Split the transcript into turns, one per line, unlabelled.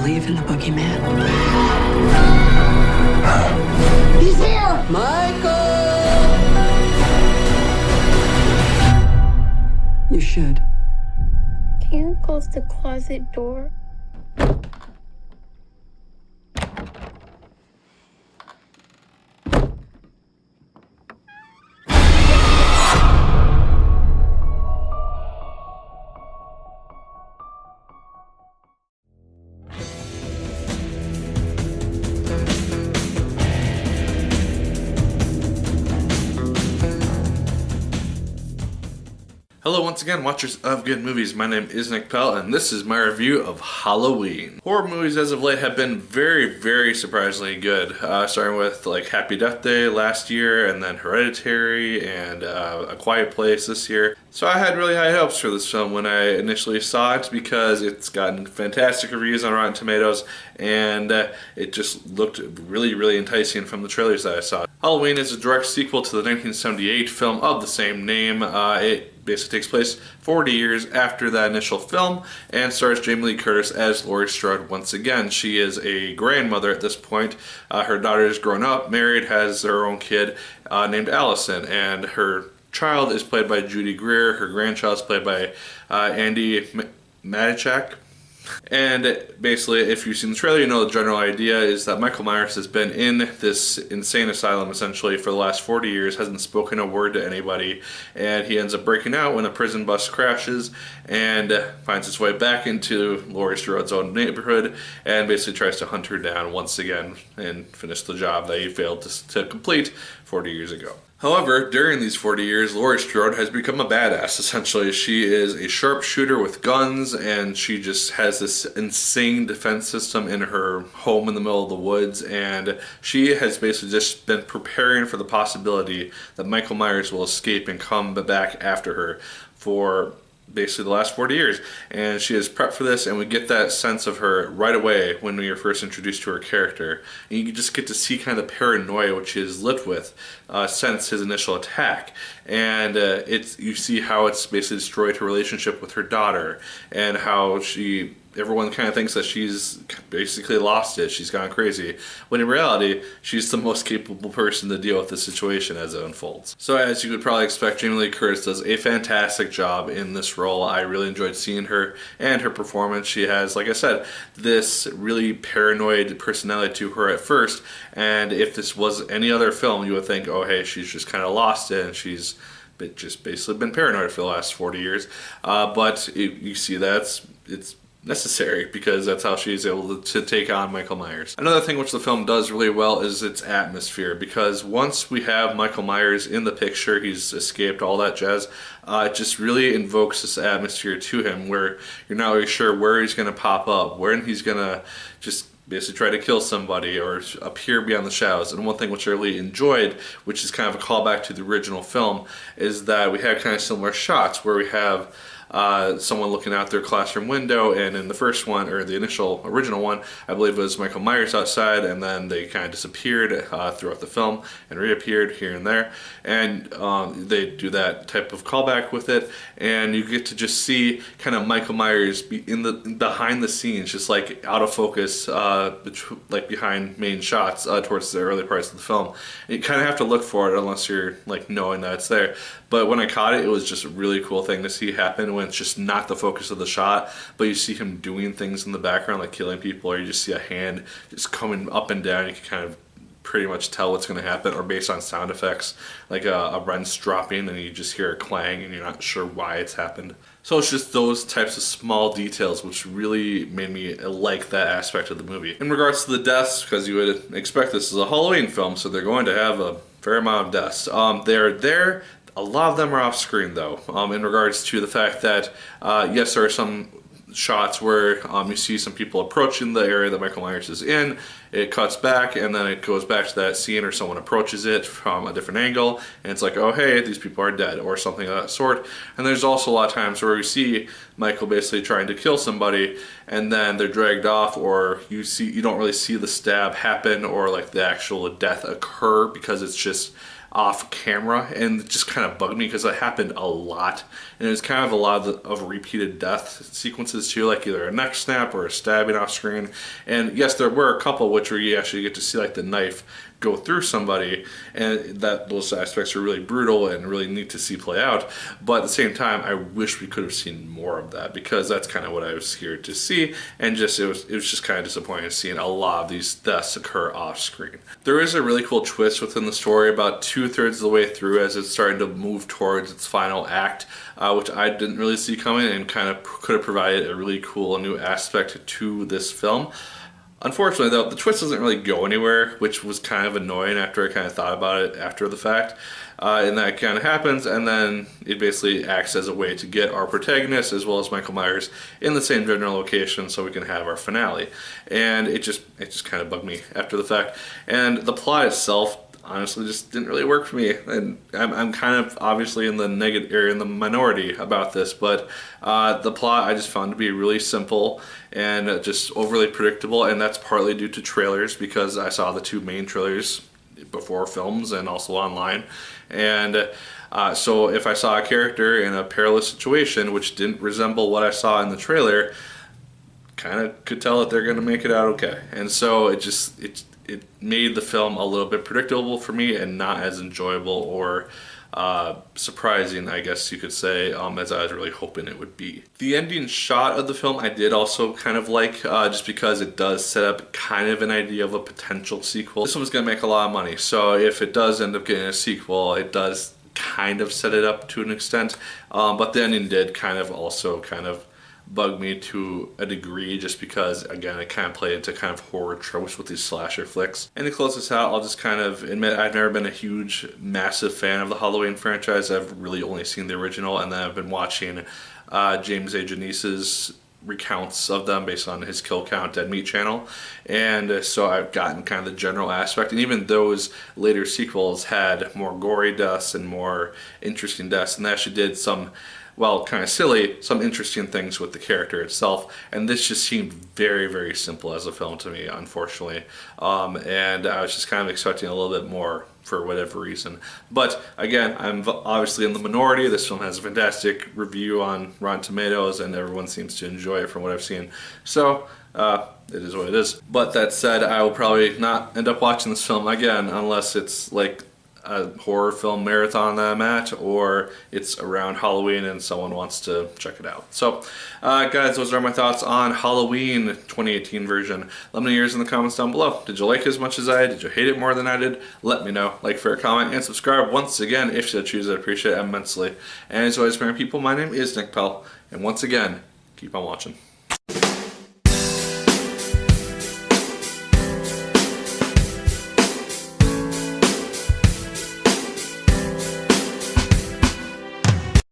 believe in the boogeyman?
He's here!
Michael! You should.
Can you close the closet door?
Hello once again, watchers of good movies. My name is Nick Pell and this is my review of Halloween. Horror movies as of late have been very surprisingly good. Starting with like Happy Death Day last year, and then Hereditary, and A Quiet Place this year. So I had really high hopes for this film when I initially saw it because it's gotten fantastic reviews on Rotten Tomatoes, and it just looked really enticing from the trailers that I saw. Halloween is a direct sequel to the 1978 film of the same name. It basically takes place 40 years after that initial film and stars Jamie Lee Curtis as Laurie Strode once again. She is a grandmother at this point. Her daughter is grown up, married, has her own kid named Allison, and her child is played by Judy Greer. Her grandchild is played by Andy Matichak. And basically, if you've seen the trailer, you know the general idea is that Michael Myers has been in this insane asylum essentially for the last 40 years, hasn't spoken a word to anybody, and he ends up breaking out when a prison bus crashes and finds its way back into Laurie Strode's own neighborhood and basically tries to hunt her down once again and finish the job that he failed to complete 40 years ago. However, during these 40 years, Laurie Strode has become a badass, essentially. She is a sharpshooter with guns, and she just has this insane defense system in her home in the middle of the woods, and she has basically just been preparing for the possibility that Michael Myers will escape and come back after her for basically the last 40 years, and she is prepped for this, and we get that sense of her right away when we are first introduced to her character, and you just get to see kind of the paranoia which she has lived with since his initial attack, and you see how it's basically destroyed her relationship with her daughter, and how everyone kind of thinks that she's basically lost it, she's gone crazy, when in reality, she's the most capable person to deal with the situation as it unfolds. So as you would probably expect, Jamie Lee Curtis does a fantastic job in this role. I really enjoyed seeing her and her performance. She has, like I said, this really paranoid personality to her at first, and if this was any other film, you would think, oh hey, she's just kind of lost it, and she's just basically been paranoid for the last 40 years. But you see that it's necessary because that's how she's able to take on Michael Myers. Another thing which the film does really well is its atmosphere, because once we have Michael Myers in the picture, he's escaped, all that jazz, it just really invokes this atmosphere to him where you're not really sure where he's going to pop up, when he's going to just basically try to kill somebody or appear beyond the shadows. And one thing which I really enjoyed, which is kind of a callback to the original film, is that we have kind of similar shots where we have someone looking out their classroom window, and in the first one, or the original one, I believe it was Michael Myers outside, and then they kind of disappeared throughout the film and reappeared here and there, and they do that type of callback with it, and you get to just see kind of Michael Myers behind the scenes, just like out of focus, like behind main shots towards the early parts of the film. And you kind of have to look for it unless you're like knowing that it's there. But when I caught it, it was just a really cool thing to see happen when it's just not the focus of the shot, but you see him doing things in the background like killing people, or you just see a hand just coming up and down. You can kind of pretty much tell what's going to happen, or based on sound effects, like a wrench dropping and you just hear a clang and you're not sure why it's happened. So it's just those types of small details which really made me like that aspect of the movie. In regards to the deaths, because you would expect this is a Halloween film, so they're going to have a fair amount of deaths. They're there. A lot of them are off screen though, in regards to the fact that, yes, there are some shots where you see some people approaching the area that Michael Myers is in. It cuts back and then it goes back to that scene, or someone approaches it from a different angle and it's like, oh hey, these people are dead, or something of that sort. And there's also a lot of times where we see Michael basically trying to kill somebody and then they're dragged off, or you don't really see the stab happen or like the actual death occur, because it's just off camera, and it just kind of bugged me because it happened a lot, and it was kind of a lot of repeated death sequences too, like either a neck snap or a stabbing off screen. And yes, there were a couple which where you actually get to see like the knife go through somebody, and that those aspects are really brutal and really neat to see play out. But at the same time, I wish we could have seen more of that, because that's kind of what I was scared to see, and just it was just kind of disappointing seeing a lot of these deaths occur off screen. There is a really cool twist within the story about 2/3 of the way through, as it's starting to move towards its final act, which I didn't really see coming, and kind of could have provided a really cool new aspect to this film. Unfortunately, though, the twist doesn't really go anywhere, which was kind of annoying after I kind of thought about it after the fact. And that kind of happens, and then it basically acts as a way to get our protagonist as well as Michael Myers in the same general location so we can have our finale. And it just kind of bugged me after the fact. And the plot itself honestly just didn't really work for me, and I'm kind of obviously in the negative area, in the minority about this, but the plot I just found to be really simple and just overly predictable, and that's partly due to trailers, because I saw the two main trailers before films and also online, and so if I saw a character in a perilous situation which didn't resemble what I saw in the trailer, kind of could tell that they're going to make it out okay. And so it made the film a little bit predictable for me and not as enjoyable or surprising, I guess you could say, as I was really hoping it would be. The ending shot of the film I did also kind of like, just because it does set up kind of an idea of a potential sequel. This one's going to make a lot of money, so if it does end up getting a sequel, it does kind of set it up to an extent, but the ending did kind of bug me to a degree, just because again it kind of played into kind of horror tropes with these slasher flicks. And to close this out, I'll just kind of admit I've never been a huge massive fan of the Halloween franchise. I've really only seen the original, and then I've been watching James A. Janice's recounts of them based on his Kill Count Dead Meat channel, and so I've gotten kind of the general aspect, and even those later sequels had more gory deaths and more interesting deaths, and they actually did some, well, kind of silly, some interesting things with the character itself, and this just seemed very, very simple as a film to me, unfortunately, and I was just kind of expecting a little bit more for whatever reason. But again, I'm obviously in the minority. This film has a fantastic review on Rotten Tomatoes, and everyone seems to enjoy it from what I've seen, so it is what it is. But that said, I will probably not end up watching this film again unless it's like a horror film marathon that I'm at, or it's around Halloween and someone wants to check it out. So guys, those are my thoughts on Halloween 2018 version. Let me know yours in the comments down below. Did you like it as much as I did? Did you hate it more than I did? Let me know. Like, favorite, comment, and subscribe once again if you choose. I'd appreciate it immensely. And as always, my people, my name is Nick Pell, and once again, keep on watching.